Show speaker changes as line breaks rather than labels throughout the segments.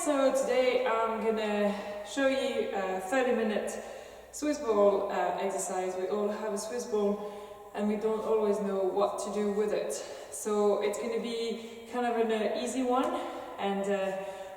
so today I'm gonna show you a 30-minute Swiss ball exercise. We all have a Swiss ball and we don't always know what to do with it. So it's gonna be kind of an easy one, and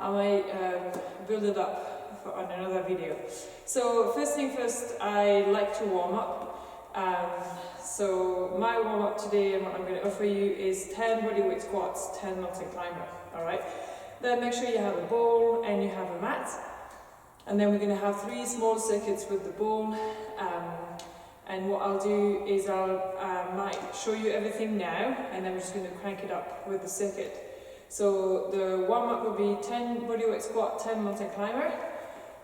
I might build it up on another video. So first thing first, I like to warm up. So my warm up today and what I'm going to offer you is 10 bodyweight squats, 10 mountain climber. Alright? Then make sure you have a ball and you have a mat. And then we're going to have 3 small circuits with the ball. And what I'll do is I might show you everything now, and then we're just going to crank it up with the circuit. So the warm up will be 10 bodyweight squat, 10 mountain climber.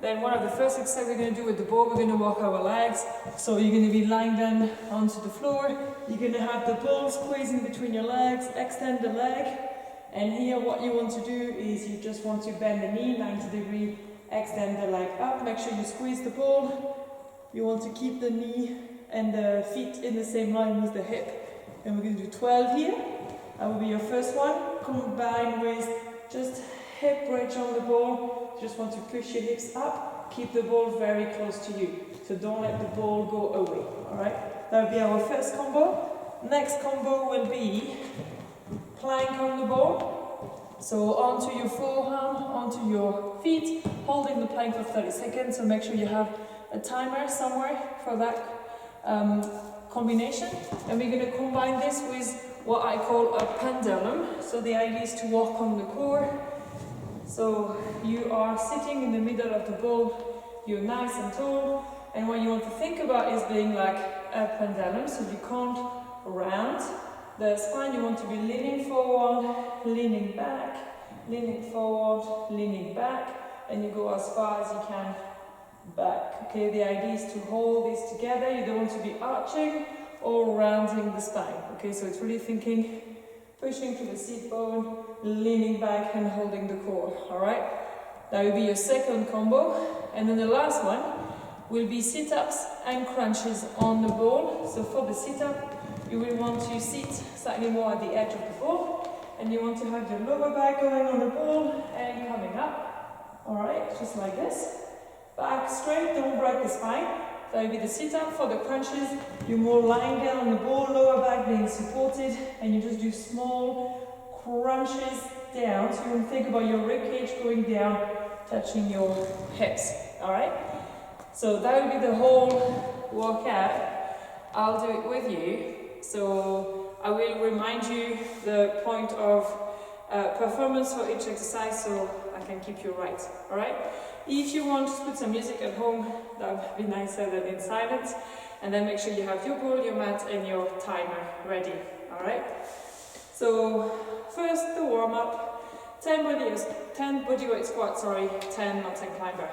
Then one of the first exercises we're going to do with the ball, we're going to walk our legs. So you're going to be lying down onto the floor. You're going to have the ball squeezing between your legs, extend the leg. And here what you want to do is you just want to bend the knee 90 degrees, extend the leg up, make sure you squeeze the ball. You want to keep the knee and the feet in the same line with the hip. And we're going to do 12 here. That will be your first one, combined with just hip bridge on the ball. Just want to push your hips up, keep the ball very close to you. So don't let the ball go away, alright? That will be our first combo. Next combo will be plank on the ball. So onto your forearm, onto your feet, holding the plank for 30 seconds. So make sure you have a timer somewhere for that combination. And we're going to combine this with what I call a pendulum. So the idea is to walk on the core. So you are sitting in the middle of the ball, you're nice and tall, and what you want to think about is being like a pendulum, so you can't round the spine. You want to be leaning forward, leaning back, leaning forward, leaning back, and you go as far as you can back. Okay, the idea is to hold this together. You don't want to be arching or rounding the spine. Okay, so it's really thinking, pushing to the seat bone, leaning back and holding the core, alright? That will be your second combo. And then the last one will be sit-ups and crunches on the ball. So for the sit-up, you will want to sit slightly more at the edge of the ball, and you want to have your lower back going on the ball and coming up, alright? Just like this. Back straight, don't break the spine. That will be the sit-up. For the crunches, you're more lying down on the ball, lower back being supported, and you just do small crunches down. So you want to think about your ribcage going down, touching your hips. Alright? So that will be the whole workout. I'll do it with you. So I will remind you the point of performance for each exercise so I can keep you right. Alright? If you want to put some music at home, that would be nicer than in silence. And then make sure you have your ball, your mat, and your timer ready. Alright? So, first the warm up. 10 bodyweight squats, 10 mountain climber.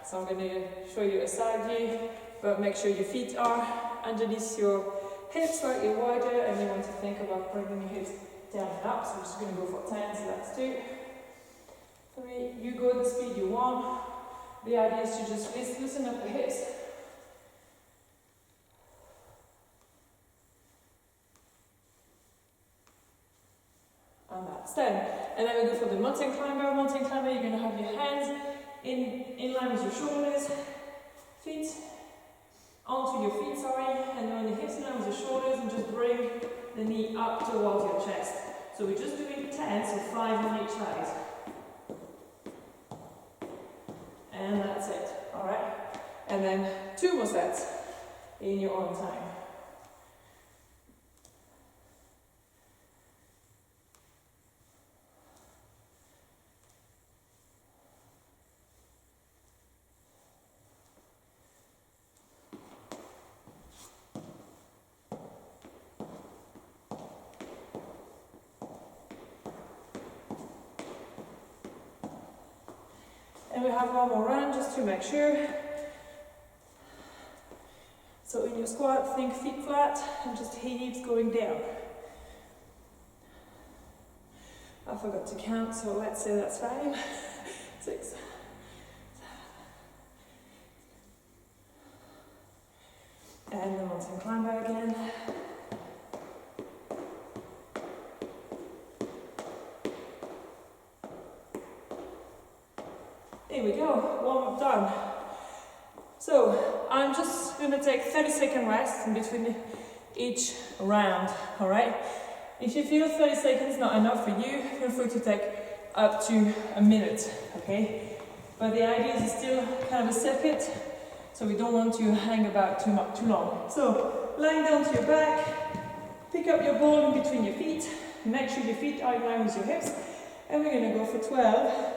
So I'm going to show you a side view, but make sure your feet are underneath your hips slightly wider, and you want to think about bringing your hips down and up. So we're just going to go for 10, so that's 2. 3, you go the speed you want. The idea is to just loosen up the hips. And that's 10. And then we go for the mountain climber. Mountain climber, you're going to have your hands in line with your shoulders, feet onto your feet, and then your hips in line with your shoulders, and just bring the knee up towards your chest. So we're just doing 10, so 5 on each side. And that's it, alright? And then 2 more sets in your own time. And we have one more round just to make sure. So in your squat, think feet flat and just hips going down. I forgot to count, so let's say that's 5, 6, 7. And the mountain climber again. Here we go, warm up done. So I'm just going to take 30-second rest in between each round, all right? If you feel 30 seconds not enough for you, feel free to take up to a minute, okay? But the idea is still kind of a circuit, so we don't want to hang about too long. So lying down to your back, pick up your ball in between your feet, make sure your feet are in line with your hips, and we're going to go for 12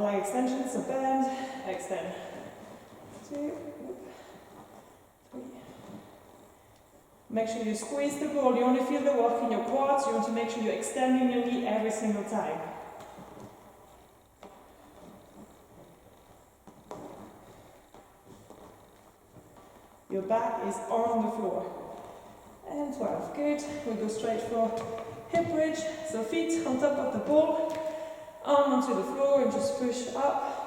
leg extensions, so bend, extend. 2, 3. Make sure you squeeze the ball. You want to feel the work in your quads. You want to make sure you're extending your knee every single time. Your back is on the floor. And 12. Good. We'll go straight for hip bridge. So feet on top of the ball, arm onto the floor, and just push up.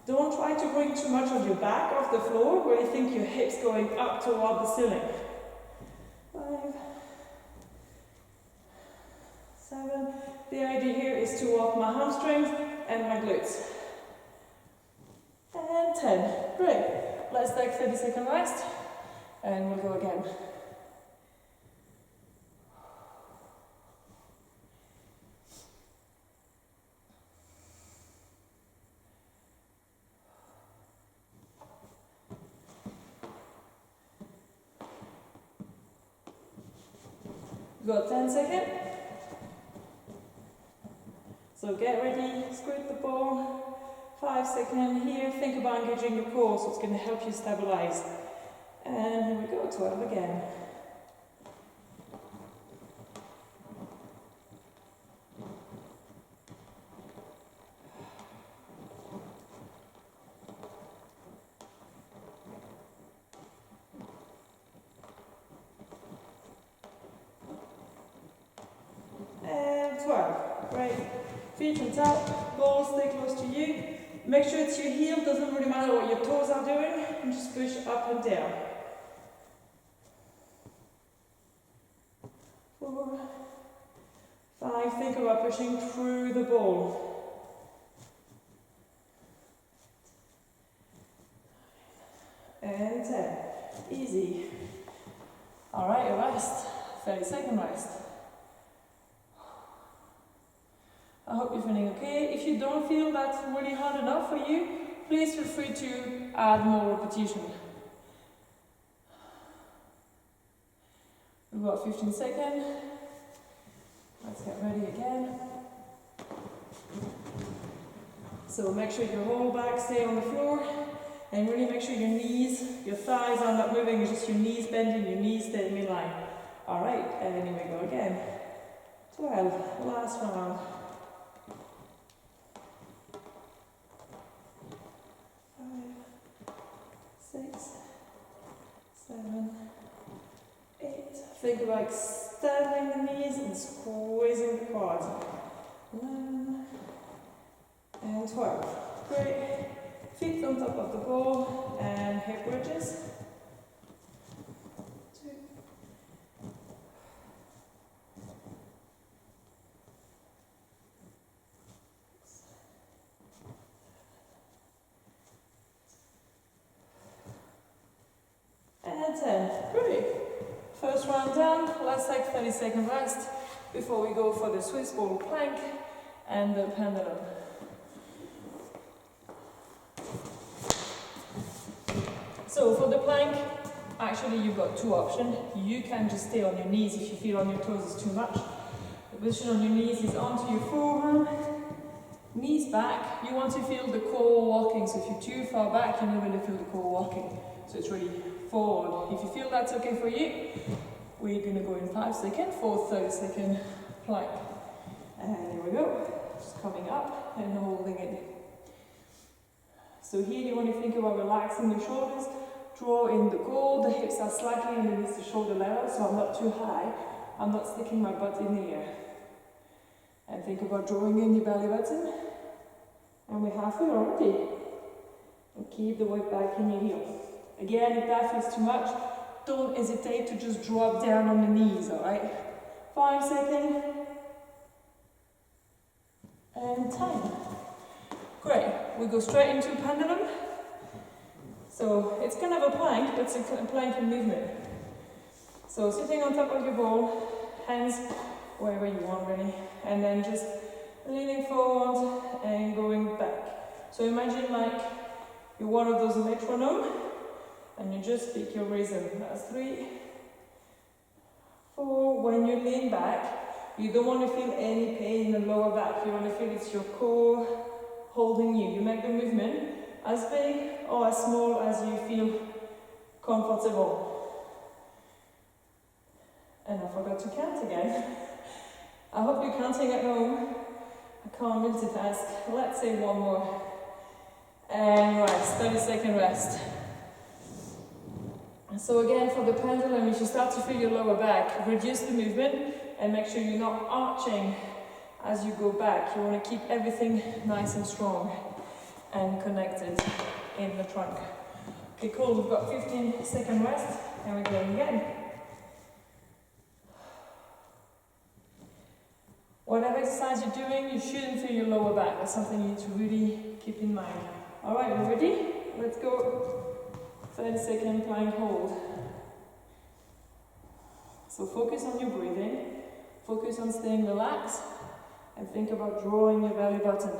Don't try to bring too much of your back off the floor. Really think your hips going up toward the ceiling. 5, 7. The idea here is to work my hamstrings and my glutes. And 10. Great. Let's take 30-second rest and we'll go again. Got 10 seconds. So get ready, squeeze the ball. 5 seconds here. Think about engaging your core, so it's going to help you stabilize. And here we go, 12 again. Feet on top, ball stay close to you. Make sure it's your heel, doesn't really matter what your toes are doing, and just push up and down. 4, 5, think about pushing through the ball. 10, easy. Alright, rest, 30-second rest. I hope you're feeling okay. If you don't feel that's really hard enough for you, please feel free to add more repetition. We've got 15 seconds. Let's get ready again. So make sure your whole back stay on the floor, and really make sure your knees, your thighs are not moving, it's just your knees bending, your knees staying in line. Alright, and here we go again. 12, last round. 6, 7, 8. Think about extending the knees and squeezing the quads. 11 and 12. Great. Feet on top of the ball and hip bridges. 2. And 10. Great. First round done. Let's take 30-second rest before we go for the Swiss ball plank and the pendulum. So for the plank, actually you've got two options. You can just stay on your knees if you feel on your toes is too much. The position on your knees is onto your forearm, knees back. You want to feel the core walking, so if you're too far back, you're not going to feel the core walking. So it's really forward. If you feel that's okay for you, we're going to go in 5 seconds for 30-second plank. And here we go. Just coming up and holding it. So here you want to think about relaxing the shoulders, draw in the core, the hips are slightly underneath the shoulder level, so I'm not too high, I'm not sticking my butt in the air. And think about drawing in your belly button. And we're halfway already. And keep the weight back in your heels. Again, if that feels too much, don't hesitate to just drop down on the knees, alright? 5 seconds. And 10. Great. we go straight into pendulum. So it's kind of a plank, but it's a plank in movement. So sitting on top of your ball, hands wherever you want really, and then just leaning forward and going back. So imagine like you're one of those metronome and you just pick your rhythm. That's 3, 4. When you lean back, you don't want to feel any pain in the lower back. You want to feel it's your core holding you. You make the movement as big or as small as you feel comfortable. And I forgot to count again. I hope you're counting at home. I can't multitask. Let's say one more. And rest, 30-second rest. So again, for the pendulum, if you start to feel your lower back, reduce the movement and make sure you're not arching as you go back. You want to keep everything nice and strong and connected in the trunk. Okay, cool. We've got 15-second rest and we're going again. Whatever exercise you're doing, you shouldn't feel your lower back. That's something you need to really keep in mind. All right, you ready? Let's go. 30-second plank hold. So focus on your breathing, focus on staying relaxed, and think about drawing your belly button.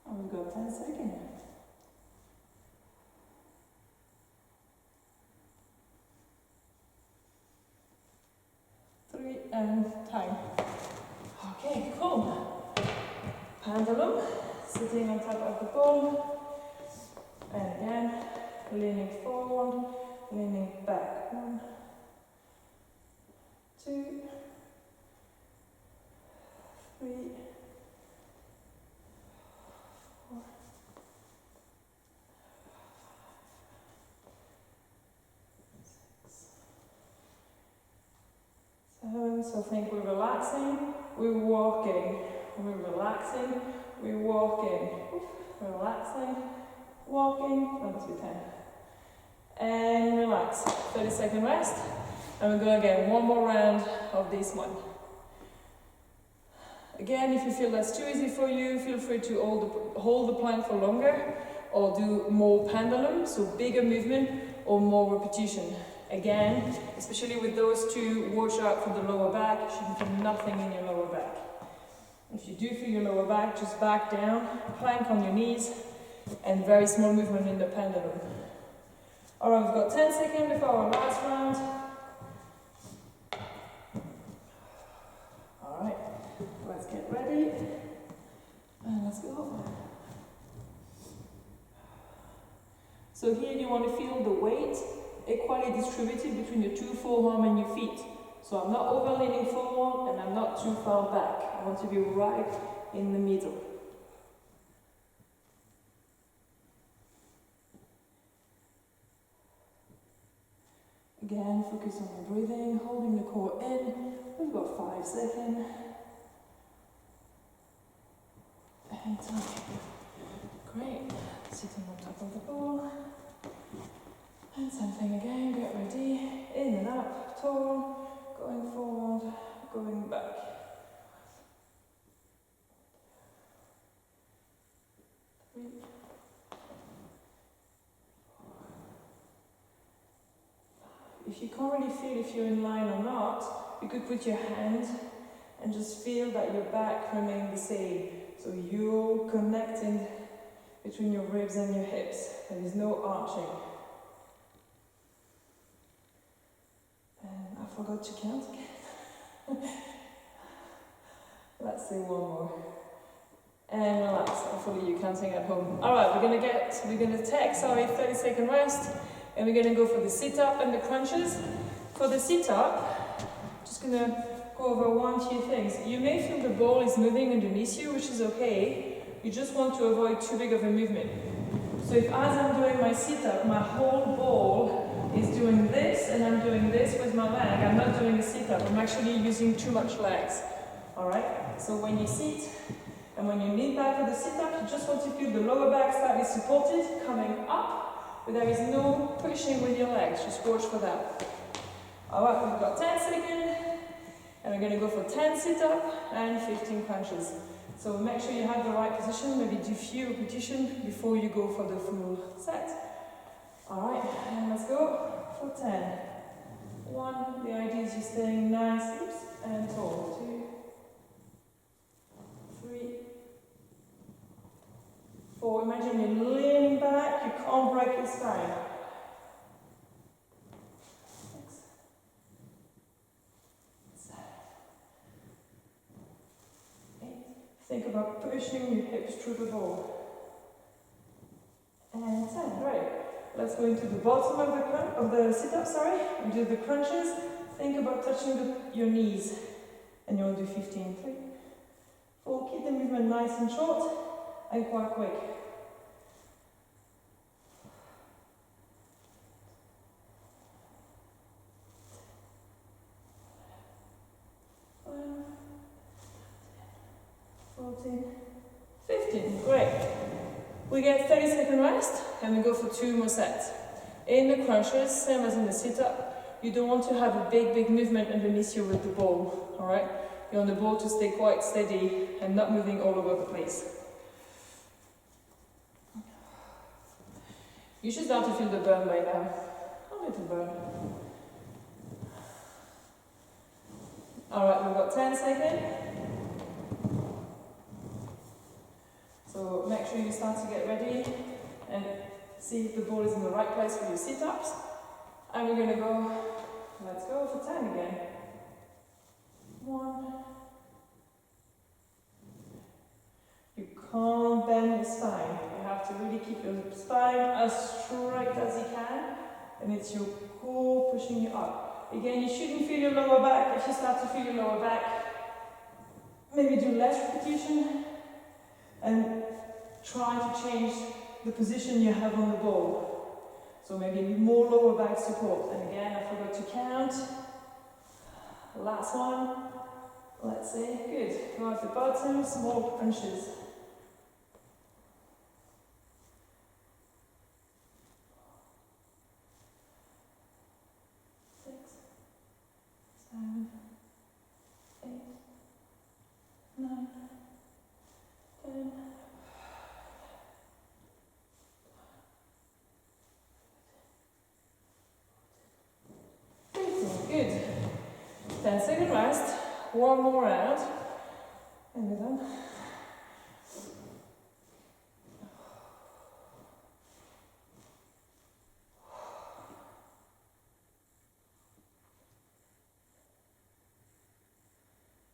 And we've got 10 seconds. 3 and time. Okay, cool. Pendulum, sitting on top of the ball. And again, leaning forward, leaning back. 1, 2, 3, 4, 7. So think we're relaxing, we're walking, we're relaxing, we're walking, relaxing, walking, that must be 10. And relax, 30-second rest. And we're going again, one more round of this one. Again, if you feel that's too easy for you, feel free to hold the plank for longer or do more pendulum, so bigger movement or more repetition. Again, especially with those two, watch out for the lower back. You shouldn't feel nothing in your lower back. If you do feel your lower back, just back down, plank on your knees, and very small movement in the pendulum. Alright, we've got 10 seconds before our last round. Alright, let's get ready. And let's go. So here you want to feel the weight equally distributed between your two forearms and your feet. So I'm not over leaning forward and I'm not too far back. I want to be right in the middle. Again, focus on your breathing, holding the core in. We've got 5 seconds. And time. Great. Sitting on top of the ball. And same thing again, get ready. In and up, tall, going forward, going back. If you can't really feel if you're in line or not, you could put your hand and just feel that your back remains the same. So you're connecting between your ribs and your hips. There is no arching. And I forgot to count again. Let's say one more. And relax. Hopefully you're counting at home. Alright, we're gonna take 30-second rest. And we're going to go for the sit-up and the crunches. For the sit-up, just going to go over 2 things. You may feel the ball is moving underneath you, which is okay. You just want to avoid too big of a movement. So if as I'm doing my sit-up, my whole ball is doing this, and I'm doing this with my leg, I'm not doing a sit-up. I'm actually using too much legs. Alright? So when you sit, and when you lean back for the sit-up, you just want to feel the lower back slightly supported, coming up. But there is no pushing with your legs, just watch for that. Alright, we've got 10 seconds, and we're going to go for 10 sit-up and 15 crunches. So make sure you have the right position, maybe do a few repetitions before you go for the full set. Alright, and let's go for 10. 1, the idea is you're staying nice, oops, and tall. 2, 3, 4. Imagine you're leaning back, you can't break your spine. 6, 7, 8. Think about pushing your hips through the ball. And 10, right. Let's go into the bottom of the sit-up, and do the crunches. Think about touching your knees. And you'll do 15. 3, 4, keep the movement nice and short and quite quick. 14, 15, great. We get 30-second rest and we go for 2 more sets. In the crunches, same as in the sit-up, you don't want to have a big movement underneath you with the ball, alright? You want the ball to stay quite steady and not moving all over the place. You should start to feel the burn by now. A little burn. Alright, we've got 10 seconds. So make sure you start to get ready and see if the ball is in the right place for your sit-ups. And we're going to go, let's go for 10 again. 1. You can't bend your spine. You have to really keep your spine as straight as you can. And it's your core pushing you up. Again, you shouldn't feel your lower back. If you start to feel your lower back, maybe do less repetition. And try to change the position you have on the ball. So maybe more lower back support. And again, I forgot to count. Last one. Let's see. Good. Go at the bottom, small crunches. 6, 7, 8, 9, 10. Good. 10-second rest. One more round. And we're done.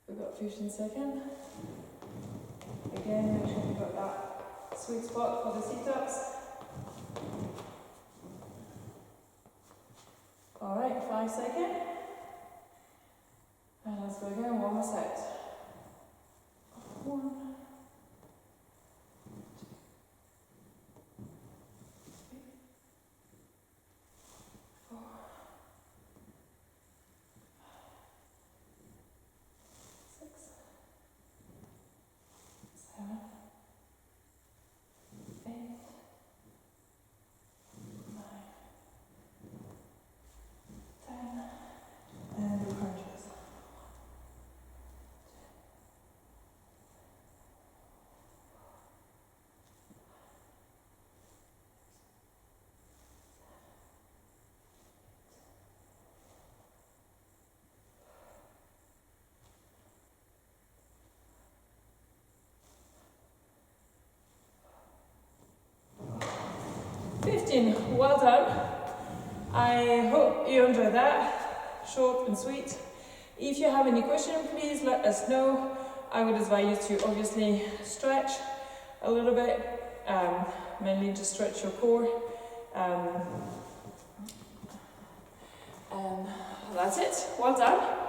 We've got 15 seconds. Again, make sure you've got that sweet spot for the sit-ups. Alright, 5 seconds. And let's go again, one more set. 1, 2, 3, 4, 6, 7, 8, 9, 10, and the crunches. 15, well done. I hope you enjoyed that, short and sweet. If you have any question, please let us know. I would advise you to obviously stretch a little bit, mainly just stretch your core. And that's it, well done.